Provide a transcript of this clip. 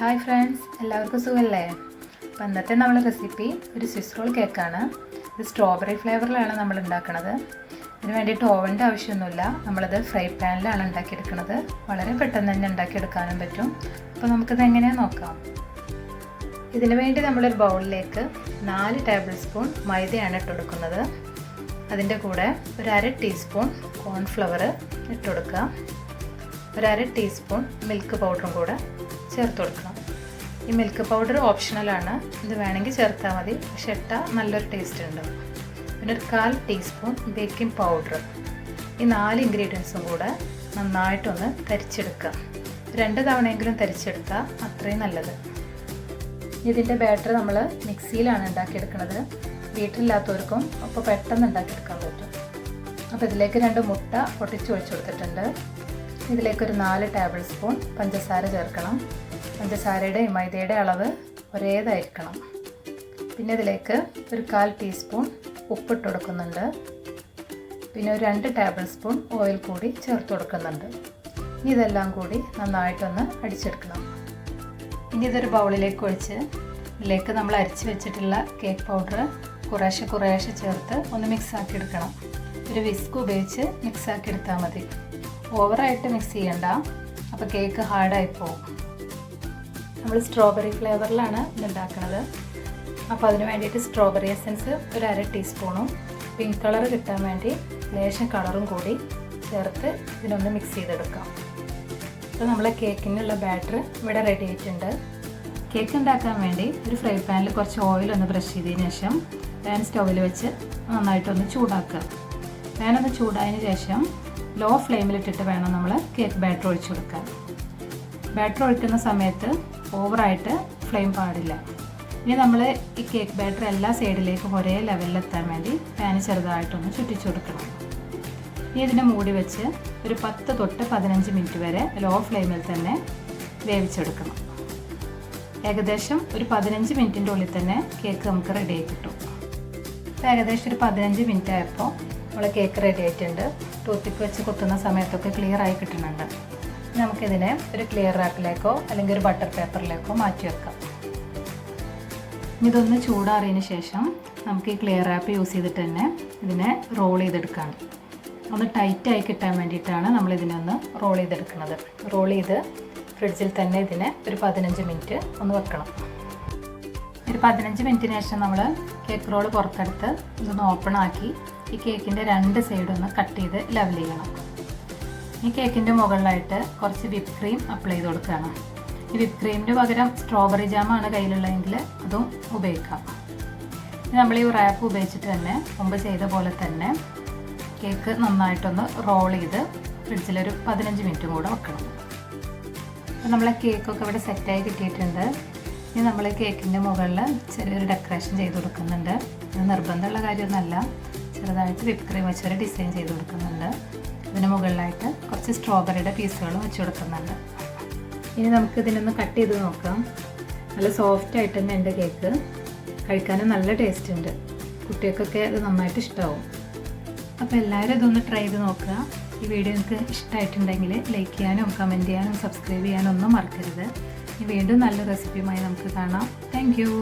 Hi friends, എല്ലാവർക്കും സുഖമല്ലേ? അപ്പോൾ ഇന്നത്തെ നമ്മളെ റെസിപ്പി ഒരു സ്വിസ് റോൾ കേക്കാണ്. ഇത് സ്ട്രോബെറി ഫ്ലേവറിലാണ് നമ്മൾ ഉണ്ടാക്കുന്നത്. ഇതിന് വേണ്ടിയിട്ട് ഓവൻ്റെ ആവശ്യമൊന്നുമില്ല. നമ്മളത് ഫ്രൈ പാനിലാണ് ഉണ്ടാക്കിയെടുക്കുന്നത്. വളരെ പെട്ടെന്ന് തന്നെ ഉണ്ടാക്കിയെടുക്കാനും പറ്റും. അപ്പോൾ നമുക്കിത് എങ്ങനെയാണെന്ന് നോക്കാം. ഇതിനു വേണ്ടി നമ്മളൊരു ബൗളിലേക്ക് 4 ടേബിൾ സ്പൂൺ മൈദയാണ് ഇട്ടുകൊടുക്കുന്നത്. അതിൻ്റെ കൂടെ ഒരു 1/2 ടീസ്പൂൺ കോൺഫ്ലവർ ഇട്ടുകൊടുക്കുക. ഒരു 1/2 ടീസ്പൂൺ മിൽക്ക് പൗഡറും കൂടെ ചേർത്ത് കൊടുക്കണം. ഈ മിൽക്ക് പൗഡർ ഓപ്ഷണലാണ്, ഇത് വേണമെങ്കിൽ ചേർത്താൽ മതി, പക്ഷെ ഇട്ടാൽ നല്ലൊരു ടേസ്റ്റ് ഉണ്ട്. പിന്നെ ഒരു 1/4 ടീസ്പൂൺ ബേക്കിംഗ് പൗഡർ. ഈ 4 ഇൻഗ്രീഡിയൻസും കൂടെ നന്നായിട്ടൊന്ന് തരിച്ചെടുക്കുക. 2 തവണയെങ്കിലും തരിച്ചെടുക്കുക, അത്രയും നല്ലത്. ഇതിൻ്റെ ബാറ്റർ നമ്മൾ മിക്സിയിലാണ് ഉണ്ടാക്കിയെടുക്കുന്നത്. വീട്ടിലില്ലാത്തവർക്കും അപ്പോൾ പെട്ടെന്ന് ഉണ്ടാക്കിയെടുക്കാൻ പറ്റും. അപ്പോൾ ഇതിലേക്ക് 2 മുട്ട പൊട്ടിച്ച് ഒഴിച്ചു കൊടുത്തിട്ടുണ്ട്. ഇതിലേക്കൊരു 4 ടേബിൾ സ്പൂൺ പഞ്ചസാര ചേർക്കണം. പഞ്ചസാരയുടെ മൈദയുടെ അളവ് ഒരേതായിരിക്കണം. പിന്നെ ഇതിലേക്ക് ഒരു 1/4 ടീസ്പൂൺ ഉപ്പിട്ട് കൊടുക്കുന്നുണ്ട്. പിന്നെ ഒരു 2 ടേബിൾ സ്പൂൺ ഓയിൽ കൂടി ചേർത്ത് കൊടുക്കുന്നുണ്ട്. ഇനി ഇതെല്ലാം കൂടി നന്നായിട്ടൊന്ന് അടിച്ചെടുക്കണം. ഇനി ഇതൊരു ബൗളിലേക്ക് ഒഴിച്ച് ഇതിലേക്ക് നമ്മൾ അരിച്ച് വെച്ചിട്ടുള്ള കേക്ക് പൗഡർ കുറേശ്ശെ ചേർത്ത് ഒന്ന് മിക്സാക്കി എടുക്കണം. ഒരു വിസ്ക് ഉപയോഗിച്ച് മിക്സാക്കി എടുത്താൽ മതി. ഓവറായിട്ട് മിക്സ് ചെയ്യണ്ട, അപ്പോൾ കേക്ക് ഹാർഡായി പോകും. നമ്മൾ സ്ട്രോബെറി ഫ്ലേവറിലാണ് ഇത് ഉണ്ടാക്കുന്നത്. അപ്പോൾ അതിന് വേണ്ടിയിട്ട് സ്ട്രോബെറി എസൻസ് ഒരു 1/2 ടീസ്പൂണും പിങ്ക് കളർ കിട്ടാൻ വേണ്ടി ലേശം കളറും കൂടി ചേർത്ത് ഇതിനൊന്ന് മിക്സ് ചെയ്തെടുക്കാം. അപ്പോൾ നമ്മളെ കേക്കിനുള്ള ബാറ്റർ ഇവിടെ റെഡി ആയിട്ടുണ്ട്. കേക്ക് ഉണ്ടാക്കാൻ വേണ്ടി ഒരു ഫ്രൈ പാനിൽ കുറച്ച് ഓയിലൊന്ന് ബ്രഷ് ചെയ്തതിന് ശേഷം പാൻ സ്റ്റൗവിൽ വെച്ച് നന്നായിട്ടൊന്ന് ചൂടാക്കുക. പാനൊന്ന് ചൂടായതിന് ശേഷം ലോ ഫ്ലെയിമിലിട്ടിട്ട് വേണം നമ്മൾ കേക്ക് ബാറ്റർ ഒഴിച്ചു കൊടുക്കാൻ. ബാറ്റർ ഒഴിക്കുന്ന സമയത്ത് ഓവറായിട്ട് ഫ്ലെയിം പാടില്ല. ഇനി നമ്മൾ ഈ കേക്ക് ബാറ്റർ എല്ലാ സൈഡിലേക്കും ഒരേ ലെവലിലെത്താൻ വേണ്ടി പാന് ചെറുതായിട്ടൊന്ന് ചുറ്റിച്ചു കൊടുക്കണം. ഇനി ഇതിനെ മൂടി വെച്ച് ഒരു 10 തൊട്ട് 15 മിനിറ്റ് വരെ ലോ ഫ്ലെയിമിൽ തന്നെ വേവിച്ചെടുക്കണം. ഏകദേശം ഒരു 15 മിനിറ്റിൻ്റെ ഉള്ളിൽ തന്നെ കേക്ക് നമുക്ക് റെഡി ആയി കിട്ടും. അപ്പോൾ ഏകദേശം ഒരു 15 മിനിറ്റ് ആയപ്പോൾ നമ്മൾ കേക്ക് റെഡി ആയിട്ടുണ്ട്. ടൂത്തിക്ക് വെച്ച് കുത്തുന്ന സമയത്തൊക്കെ ക്ലിയർ ആയി കിട്ടുന്നുണ്ട്. നമുക്കിതിനെ ഒരു ക്ലിയർ റാപ്പിലേക്കോ അല്ലെങ്കിൽ ഒരു ബട്ടർ പേപ്പറിലേക്കോ മാറ്റി വെക്കാം. ഇതൊന്ന് ചൂടാറിയതിന് ശേഷം നമുക്ക് ഈ ക്ലിയർ റാപ്പ് യൂസ് ചെയ്തിട്ട് തന്നെ ഇതിനെ റോൾ ചെയ്തെടുക്കാം. ഒന്ന് ടൈറ്റായി കിട്ടാൻ വേണ്ടിയിട്ടാണ് നമ്മളിതിനെ ഒന്ന് റോൾ ചെയ്തെടുക്കുന്നത്. റോൾ ചെയ്ത് ഫ്രിഡ്ജിൽ തന്നെ ഇതിനെ ഒരു 15 മിനിറ്റ് ഒന്ന് വെക്കണം. ഒരു 15 മിനിറ്റിന് ശേഷം നമ്മൾ കേക്ക് റോൾ പുറത്തെടുത്ത് ഇതൊന്ന് ഓപ്പൺ ആക്കി ഈ കേക്കിൻ്റെ 2 സൈഡൊന്ന് കട്ട് ചെയ്ത് ലെവൽ ചെയ്യണം. ഈ കേക്കിൻ്റെ മുകളിലായിട്ട് കുറച്ച് വിപ്പ് ക്രീം അപ്ലൈ ചെയ്ത് കൊടുക്കണം. ഈ വിപ്പ് ക്രീമിന് പകരം സ്ട്രോബെറി ജാമാണ് കയ്യിലുള്ളതെങ്കിൽ അതും ഉപയോഗിക്കാം. നമ്മൾ ഈ റാപ്പ് ഉപയോഗിച്ചിട്ട് തന്നെ മുമ്പ് ചെയ്ത പോലെ തന്നെ കേക്ക് നന്നായിട്ടൊന്ന് റോൾ ചെയ്ത് ഫ്രിഡ്ജിലൊരു 15 മിനിറ്റും കൂടെ വെക്കണം. അപ്പോൾ നമ്മളെ കേക്കൊക്കെ ഇവിടെ സെറ്റായി കിട്ടിയിട്ടുണ്ട്. ഇനി നമ്മൾ കേക്കിൻ്റെ മുകളിൽ ചെറിയൊരു ഡെക്കറേഷൻ ചെയ്ത് കൊടുക്കുന്നുണ്ട്. ഇത് നിർബന്ധമുള്ള കാര്യമൊന്നുമല്ല, ചെറുതായിട്ട് വിപ്പ് ക്രീം വെച്ചൊരു ഡിസൈൻ ചെയ്ത് കൊടുക്കുന്നുണ്ട്. ഇതിന് മുകളിലായിട്ട് കുറച്ച് സ്ട്രോബെറിയുടെ പീസുകളും വെച്ച് കൊടുക്കുന്നുണ്ട്. ഇനി നമുക്ക് ഇതിനൊന്ന് കട്ട് ചെയ്ത് നോക്കാം. നല്ല സോഫ്റ്റ് ആയിട്ട് തന്നെ എൻ്റെ കേക്ക്, കഴിക്കാനും നല്ല ടേസ്റ്റ് ഉണ്ട്. കുട്ടികൾക്കൊക്കെ ഇത് നന്നായിട്ട് ഇഷ്ടമാവും. അപ്പോൾ എല്ലാവരും ഇതൊന്ന് ട്രൈ ചെയ്ത് നോക്കുക. ഈ വീഡിയോ നിങ്ങൾക്ക് ഇഷ്ടമായിട്ടുണ്ടെങ്കിൽ ലൈക്ക് ചെയ്യാനും കമൻറ്റ് ചെയ്യാനും സബ്സ്ക്രൈബ് ചെയ്യാനും ഒന്നും മറക്കരുത്. വീണ്ടും നല്ല റെസിപ്പിയുമായി നമുക്ക് കാണാം. Thank you.